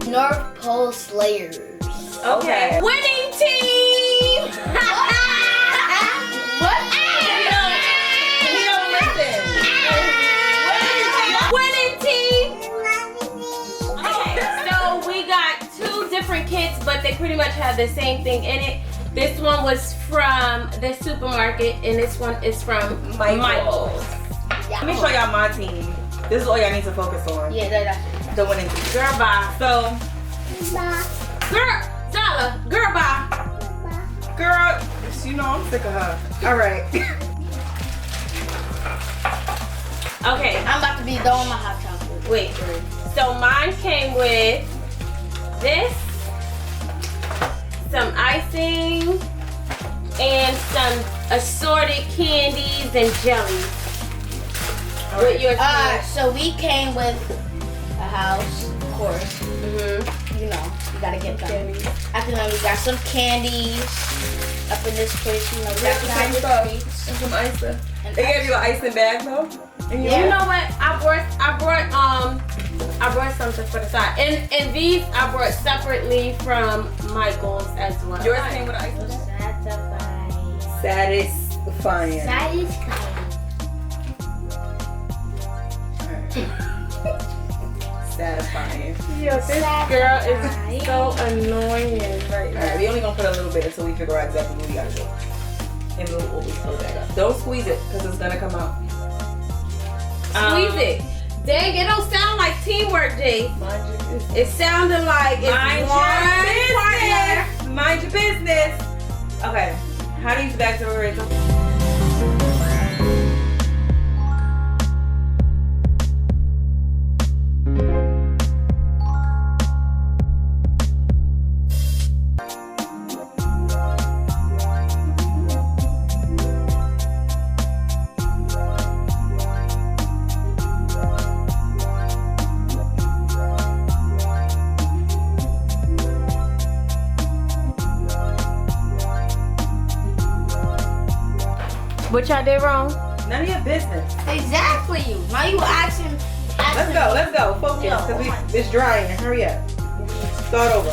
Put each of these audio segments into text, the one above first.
North Pole Slayers. Okay. Winning team! What? You don't listen. Winning team! Okay, so we got two different kits, but they pretty much have the same thing in it. This one was from the supermarket, and this one is from Michael's. Yeah. Let me show y'all my team. This is all y'all need to focus on. Yeah, that's The winning team. Girl, bye. So, Girl, Zala, girl, bye. girl, you know I'm sick of her. All right. Okay, I'm about to be done with my hot chocolate. wait. So mine came with this, some icing, and some assorted candies and jellies. With your So we came with a house, of course. You know, you gotta get them. After that, we got some candies up in this place. You know, we got same some stuff. treats. And some icing. And They gave you an icing bag though? And You know what? I brought something for the side. And these I brought separately from Michael's as well. Yours came with icing? Satisfying. Satisfying. Yeah, this girl is so annoying right now. Alright, we only gonna put a little bit until we figure out exactly what we gotta do. And we'll fill that up. Don't squeeze it, because it's gonna come out. Squeeze it. Dang, it don't sound like teamwork, Jay. It sounded like it's Mind one your partner. business. Mind your business. Okay, how do you use back to Rachel? What y'all did wrong? None of your business. Exactly. Now you asking. Let's go. Focus, because it's drying. Hurry up. Start over.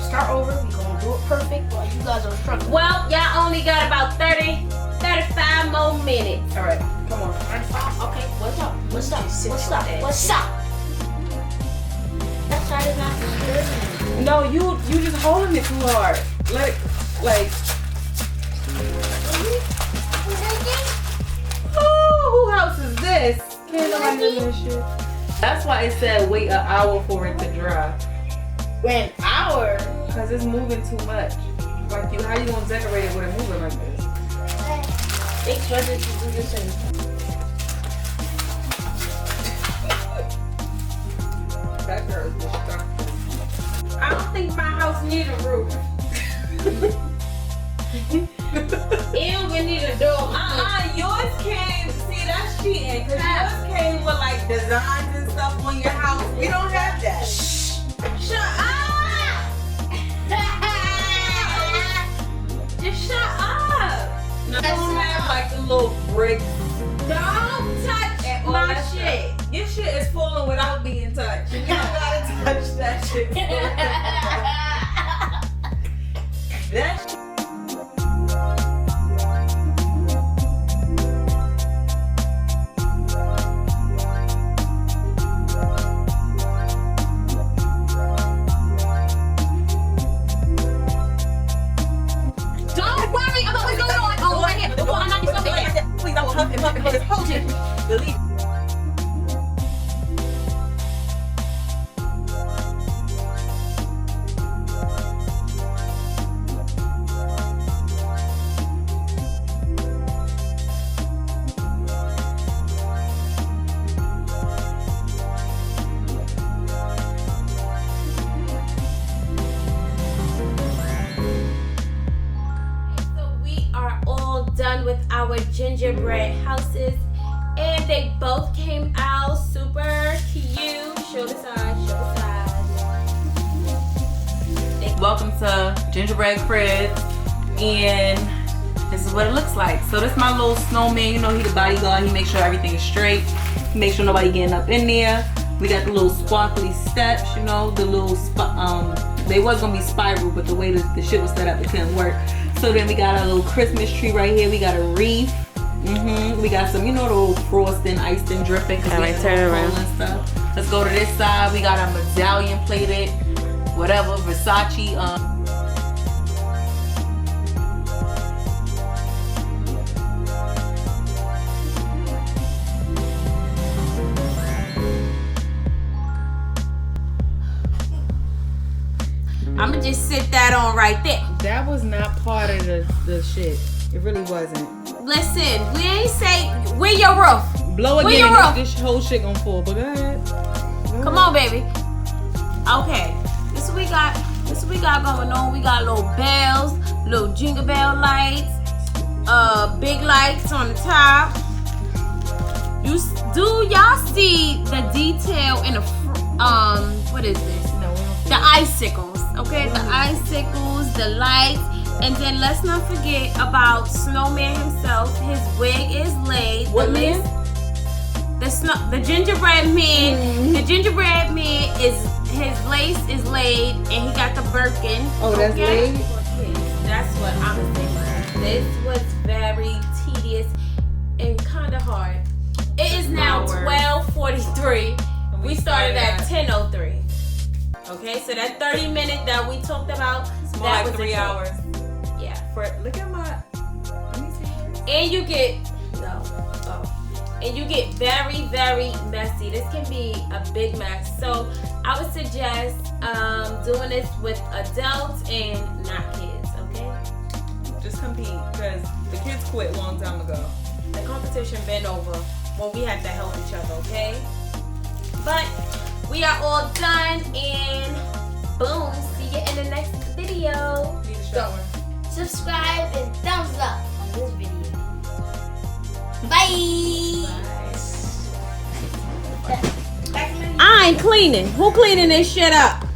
Start over. We gonna do it perfect while you guys are struggling. Well, y'all only got about 35 more minutes. All right, come on. Okay, what's up? What's up? That side is not good. No, you just holding it too hard. Let it, like. Oh, who house is this? Can't nobody live in this shit. That's why it said wait an hour for it to dry. An hour. Cause it's moving too much. Like how you gonna decorate it with it moving like this? Thanks for this. That girl is destructive. I don't think my house need a roof. Ew, we need a door. Yours came, see that's cheating, cause yours came with like designs and stuff on your house. We don't have that. Shut up! Just shut up! No, they don't have like the little bricks. Don't touch And all my that shit. stuff. Your shit is falling without being touched. You don't gotta touch that shit. That shit. Don't worry about what's going on. Oh, right here. I'm not just gonna Please, I will huff and puff and hold it. Delete. done with our gingerbread houses, and they both came out super cute. Show the side, show the side. Welcome to Gingerbread Crib, and this is what it looks like. So this is my little snowman. You know, he the bodyguard. He makes sure everything is straight. He makes sure nobody getting up in there. We got the little sparkly steps, you know, the little they was gonna be spiral, but the way the shit was set up, it couldn't work. So then we got our little Christmas tree right here. We got a wreath. We got some, you know, the little frosting, icing, dripping. All right, turn around. And stuff. Let's go to this side. We got our medallion plated, whatever, Versace. I'ma just sit that on right there. That was not part of the shit. It really wasn't. Listen, we ain't say where your roof. Blow Where again. your roof? This whole shit gonna fall. But go ahead. Come on, baby. Okay, this is what we got. This is what we got going on. We got little bells, little jingle bell lights, big lights on the top. Do y'all see the detail in the what is this? No, The icicles. Okay, the icicles, the lights, and then let's not forget about Snowman himself. His wig is laid. What man? The gingerbread man. The gingerbread man his lace is laid, and he got the Birkin. Oh, that's laid? That's what I'm saying. This was very tedious and kind of hard. It is now 12:43. We started at 10:03. Okay, so that 30 minutes that we talked about, It's more that like was 3 hours. Yeah. Look at my. Let me see. And you get and you get very, very messy. This can be a big mess. So I would suggest doing this with adults and not kids. Okay. Just compete, because the kids quit a long time ago. The competition been over when we had to help each other. Okay. But we are all done, and boom. See you in the next video. Need a shower. Subscribe and thumbs up on this video. Bye. I ain't cleaning. Who cleaning this shit up?